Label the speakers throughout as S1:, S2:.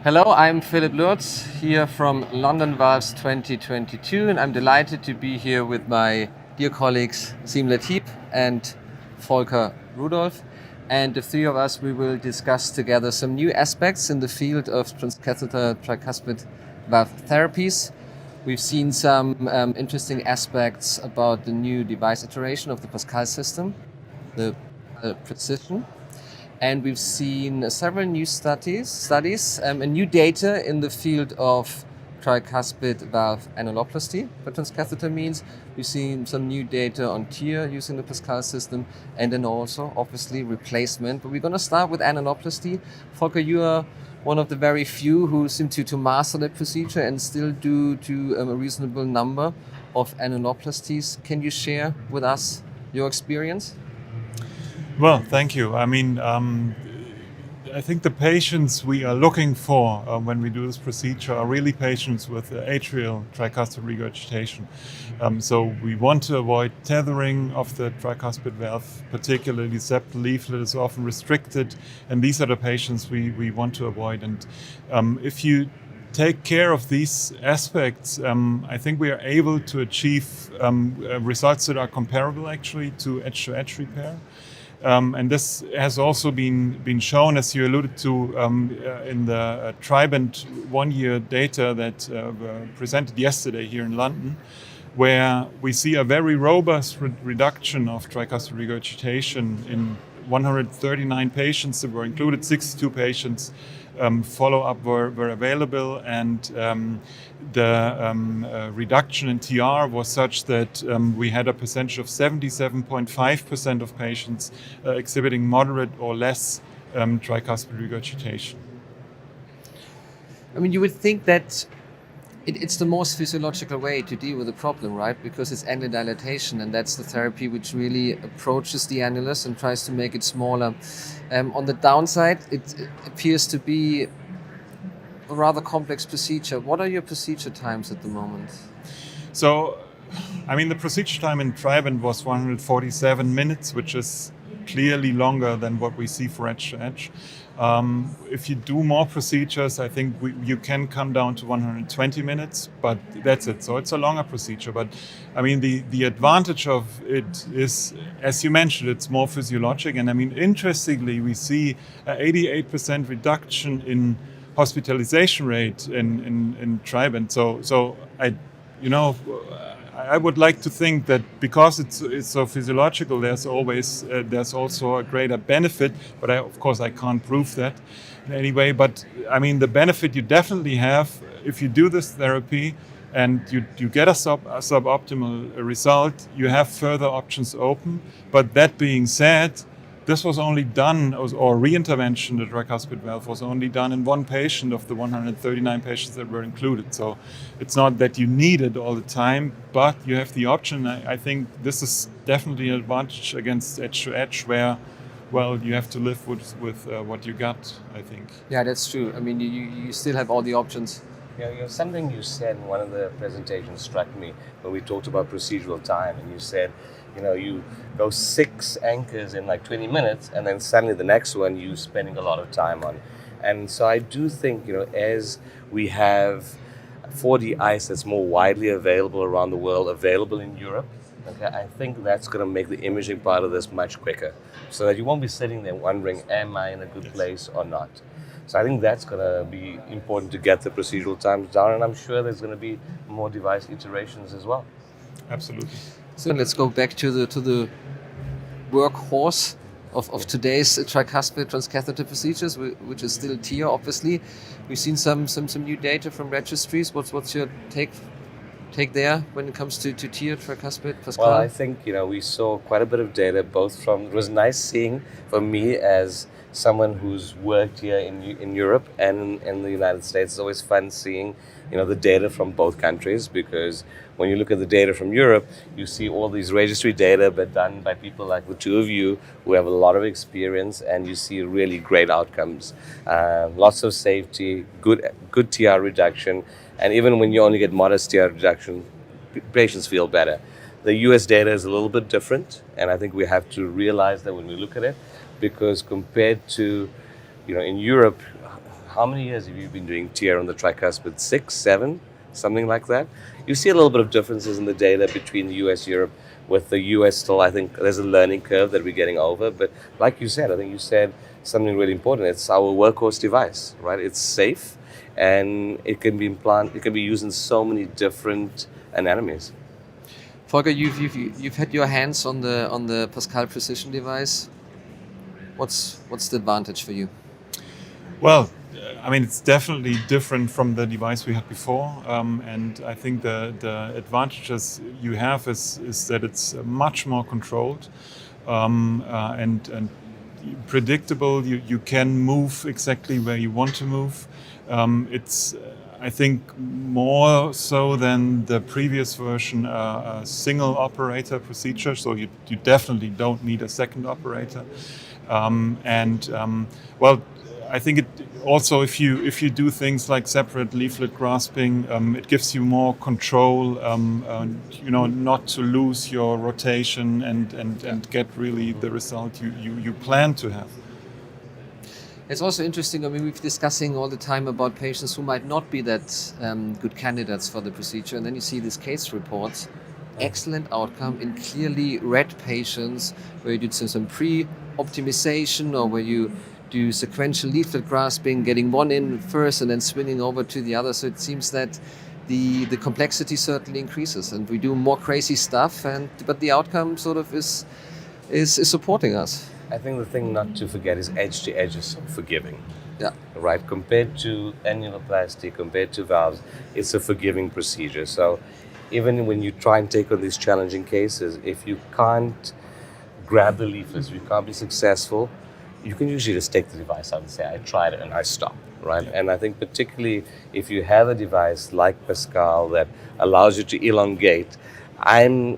S1: Hello, I'm Philip Lurz here from London Valves 2022, and I'm delighted to be here with my dear colleagues Azeem Latib and Volker, Rudolph. And the three of us, we will discuss together some new aspects in the field of transcatheter tricuspid valve therapies. We've seen some interesting aspects about the new device iteration of the PASCAL system, the Precision. And we've seen several new studies and new data in the field of tricuspid valve annuloplasty for transcatheter means. We've seen some new data on TEER using the PASCAL system, and then also, obviously, replacement. But we're going to start with annuloplasty. Volker, you are one of the very few who seem to master the procedure and still do a reasonable number of annuloplasties. Can you share with us your experience?
S2: Well, thank you. I think the patients we are looking for when we do this procedure are really patients with atrial tricuspid regurgitation. So we want to avoid tethering of the tricuspid valve, particularly septal leaflet is often restricted, and these are the patients we want to avoid. And if you take care of these aspects, I think we are able to achieve results that are comparable actually to edge-to-edge repair. And this has also been shown, as you alluded to, in the TriBAND one-year data that were presented yesterday here in London, where we see a very robust reduction of tricuspid regurgitation in 139 patients that were included. 62 patients follow-up were available, and the reduction in TR was such that we had a percentage of 77.5% of patients exhibiting moderate or less tricuspid regurgitation.
S1: I mean, you would think that it's the most physiological way to deal with the problem, right? Because it's annular dilatation, and that's the therapy which really approaches the annulus and tries to make it smaller. On the downside, it appears to be a rather complex procedure. What are your procedure times at the moment?
S2: So, I mean, the procedure time in TriBAND was 147 minutes, which is clearly longer than what we see for edge-to-edge. If you do more procedures, I think you can come down to 120 minutes, but that's it. So it's a longer procedure. But I mean, the advantage of it is, as you mentioned, it's more physiologic. And I mean, interestingly, we see an 88% reduction in hospitalization rate in TriBAND. So I would like to think that because it's so physiological, there's also a greater benefit. But of course I can't prove that in any way. But I mean, the benefit you definitely have if you do this therapy and you get a suboptimal result, you have further options open. But that being said, this was only done, or re-intervention, the tricuspid valve was only done in one patient of the 139 patients that were included. So it's not that you need it all the time, but you have the option. I think this is definitely an advantage against edge-to-edge where, well, you have to live with what you got, I think.
S1: Yeah, that's true. I mean, you still have all the options.
S3: Yeah, something you said in one of the presentations struck me when we talked about procedural time, and you said, you go 6 anchors in like 20 minutes, and then suddenly the next one you're spending a lot of time on. And so I do think, as we have 4D ICE that's more widely available around the world, available in Europe, okay, I think that's going to make the imaging part of this much quicker, so that you won't be sitting there wondering, am I in a good place or not? So I think that's going to be important to get the procedural times down, and I'm sure there's going to be more device iterations as well.
S2: Absolutely.
S1: So let's go back to the workhorse of today's tricuspid transcatheter procedures, which is still TEER, obviously. We've seen some new data from registries. What's your take there when it comes to TEER, tricuspid, PASCAL?
S3: Well, I think, we saw quite a bit of data, both from, it was nice seeing for me as someone who's worked here in Europe and in the United States. It's always fun seeing, the data from both countries, because when you look at the data from Europe, you see all these registry data, but done by people like the two of you who have a lot of experience, and you see really great outcomes. Lots of safety, good TR reduction, and even when you only get modest TR reduction, patients feel better. The US data is a little bit different, and I think we have to realize that when we look at it, because compared to, in Europe, how many years have you been doing TR on the tricuspid? 6, 7, something like that. You see a little bit of differences in the data between the US, Europe. With the US still, I think there's a learning curve that we're getting over. But like you said, I think you said something really important. It's our workhorse device, right? It's safe, and it can be It can be used in so many different anatomies.
S1: Volker, you've had your hands on the PASCAL Precision device. What's the advantage for you?
S2: Well, I mean, it's definitely different from the device we had before, and I think the advantages you have is that it's much more controlled and predictable. You can move exactly where you want to move. It's, I think, more so than the previous version, a single operator procedure, so you definitely don't need a second operator. Well, I think it also, if you do things like separate leaflet grasping, it gives you more control, not to lose your rotation and get really the result you plan to have.
S1: It's also interesting, I mean, we're discussing all the time about patients who might not be that good candidates for the procedure, and then you see these case reports, excellent outcome in clearly red patients where you did some pre-optimization or where you do sequential leaflet grasping, getting one in first and then swinging over to the other. So it seems that the complexity certainly increases and we do more crazy stuff, but the outcome sort of is supporting us.
S3: I think the thing not to forget is edge to edge is so forgiving.
S1: Yeah.
S3: Right? Compared to annuloplasty, compared to valves, it's a forgiving procedure. So even when you try and take on these challenging cases, if you can't grab the leaflets, if you can't be successful, you can usually just take the device out and say, I tried it and I stopped, right? Yeah. And I think particularly if you have a device like PASCAL that allows you to elongate, I'm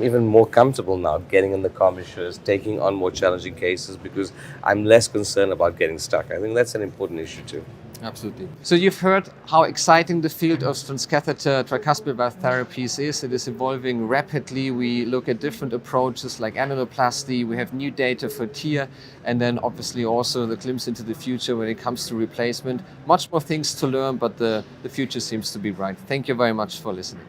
S3: even more comfortable now getting in the commissures, taking on more challenging cases because I'm less concerned about getting stuck. I think that's an important issue too.
S1: Absolutely. So you've heard how exciting the field of transcatheter tricuspid valve therapies is. It is evolving rapidly. We look at different approaches like annuloplasty. We have new data for TEER, and then obviously also the glimpse into the future when it comes to replacement. Much more things to learn, but the future seems to be bright. Thank you very much for listening.